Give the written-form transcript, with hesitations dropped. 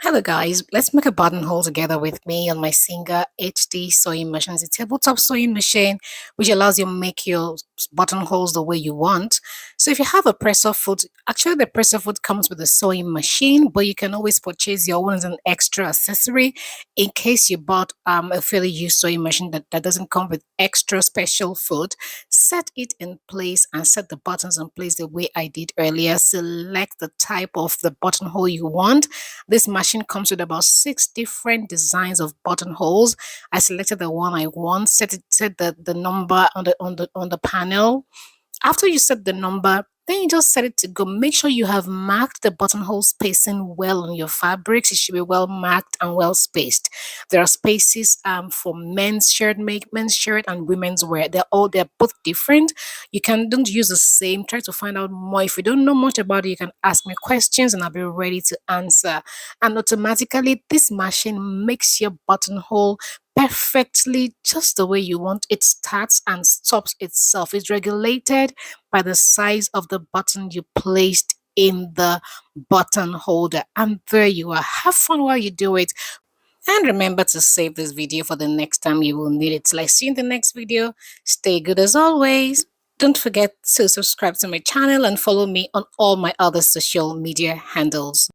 Hello guys, let's make a buttonhole together with me on my Singer HD sewing machine. It's a tabletop sewing machine which allows you to make your buttonholes the way you want. So if you have a presser foot, actually the presser foot comes with a sewing machine, but you can always purchase your own as an extra accessory in case you bought a fairly used sewing machine that doesn't come with extra special foot. Set it in place and set the buttons in place the way I did earlier. Select the type of the buttonhole you want. This machine comes with about 6 different designs of buttonholes. I selected the one I want, set the number on the panel. After you set the number, then you just set it to go. Make sure you have marked the buttonhole spacing well on your fabrics. It should be well marked and well spaced. There are spaces for men's shirt and women's wear. They're both different. You can don't use the same. Try to find out more. If you don't know much about it, you can ask me questions and I'll be ready to answer. And automatically, this machine makes your buttonhole perfectly just the way you want. It starts and stops itself. It's regulated by the size of the button you placed in the button holder. And there you are. Have fun while you do it. And remember to save this video for the next time you will need it. Till I see you in the next video. Stay good as always. Don't forget to subscribe to my channel and follow me on all my other social media handles.